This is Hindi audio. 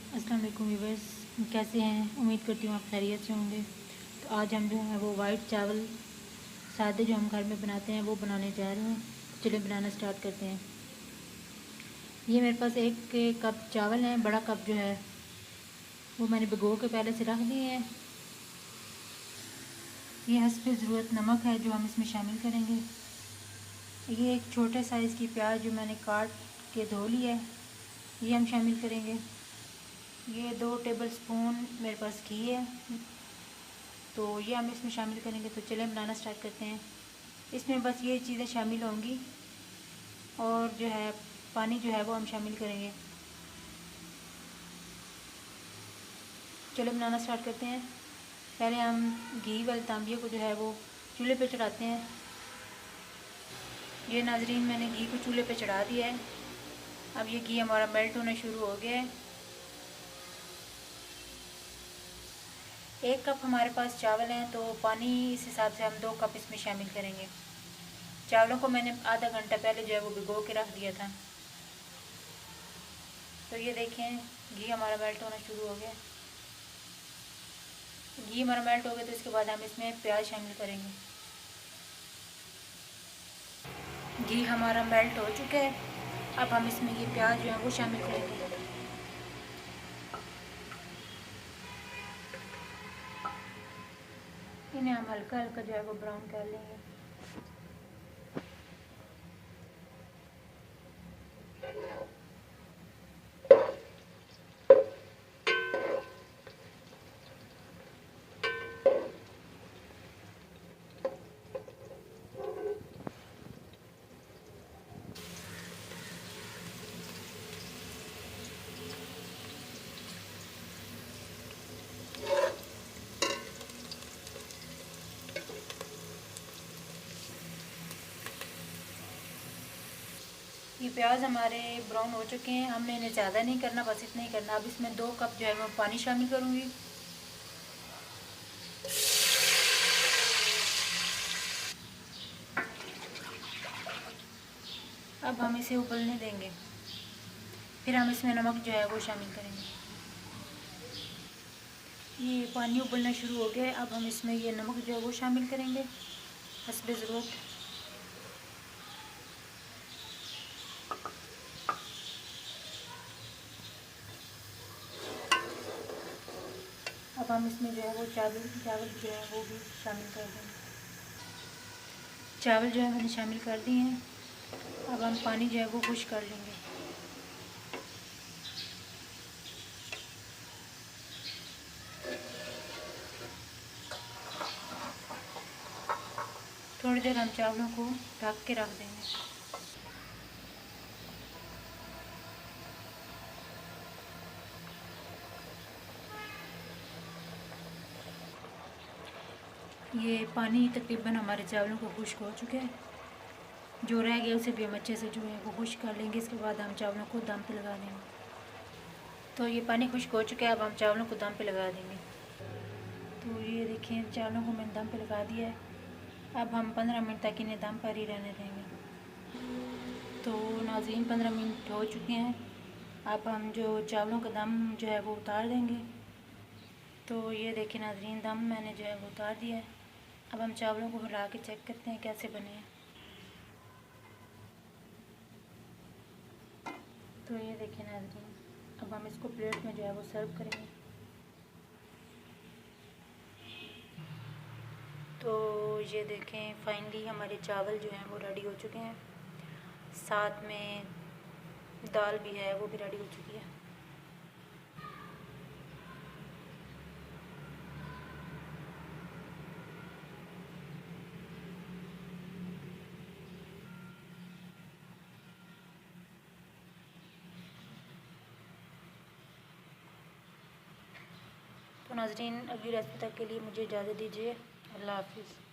अस्सलाम वालेकुम व्यूअर्स, कैसे हैं? उम्मीद करती हूँ आप खैरियत से होंगे। तो आज हम जो है वो वाइट चावल सादे जो हम घर में बनाते हैं वो बनाने जा रहे हैं। चलिए बनाना स्टार्ट करते हैं। ये मेरे पास एक कप चावल है, बड़ा कप जो है वो मैंने भिगो के पहले से रख दिए हैं। ये हस्बे ज़रूरत नमक है जो हम इसमें शामिल करेंगे। ये एक छोटे साइज़ की प्याज जो मैंने काट के धो ली है, ये हम शामिल करेंगे। ये 2 टेबलस्पून मेरे पास घी है, तो ये हम इसमें शामिल करेंगे। तो चलें बनाना स्टार्ट करते हैं। इसमें बस ये चीज़ें शामिल होंगी और जो है पानी जो है वो हम शामिल करेंगे। चलो बनाना स्टार्ट करते हैं। पहले हम घी वाले तांबिये को जो है वो चूल्हे पे चढ़ाते हैं। ये नाजरीन मैंने घी को चूल्हे पे चढ़ा दिया है। अब ये घी हमारा मेल्ट होना शुरू हो गया है। 1 कप हमारे पास चावल हैं, तो पानी इस हिसाब से हम 2 कप इसमें शामिल करेंगे। चावलों को मैंने आधा घंटा पहले जो है वो भिगो के रख दिया था। तो ये देखें घी हमारा मेल्ट होना शुरू हो गया। घी हमारा मेल्ट हो गया तो इसके बाद हम इसमें प्याज शामिल करेंगे। घी हमारा मेल्ट हो चुका है। अब हम इसमें ये प्याज जो है वो शामिल करेंगे। इन्हें हम हल्का हल्का जो है वो ब्राउन कर लेंगे। ये प्याज हमारे ब्राउन हो चुके हैं। हमने इन्हें ज़्यादा नहीं करना, बस इतना ही करना। अब इसमें 2 कप जो है मैं पानी शामिल करूँगी। अब हम इसे उबलने देंगे, फिर हम इसमें नमक जो है वो शामिल करेंगे। ये पानी उबलना शुरू हो गया है। अब हम इसमें ये नमक जो है वो शामिल करेंगे हस्बे ज़रूरत। अब हम इसमें जो है वो चावल जो है वो भी शामिल कर देंगे। चावल जो है मैंने शामिल कर दिए हैं। अब हम पानी जो है वो खुश्क कर लेंगे। थोड़ी देर हम चावलों को ढक के रख देंगे। ये पानी तकरीबन हमारे चावलों को खुश्क हो चुका है। जो रह गया उसे भी हम अच्छे से जो है वो खुश्क कर लेंगे। इसके बाद हम चावलों को दम पे लगा देंगे। तो ये पानी खुश्क हो चुका है। अब हम चावलों को दम पे लगा देंगे। तो ये देखें चावलों को मैंने दम पे लगा दिया है। अब हम 15 मिनट तक इन्हें दम पर ही रहने देंगे। तो नाज़रीन 15 मिनट हो चुके हैं। अब हम जो चावलों का दम जो है वो उतार देंगे। तो ये देखें नाज़रीन दम मैंने जो है वो उतार दिया है। अब हम चावलों को हिला के चेक करते हैं कैसे बने हैं। तो ये देखें नाज़रीन, अब हम इसको प्लेट में जो है वो सर्व करेंगे। तो ये देखें फाइनली हमारे चावल जो हैं वो रेडी हो चुके हैं। साथ में दाल भी है वो भी रेडी हो चुकी है। तो नाज़रीन अगली रेसिपी तक के लिए मुझे इजाज़त दीजिए। अल्लाह हाफ़िज़।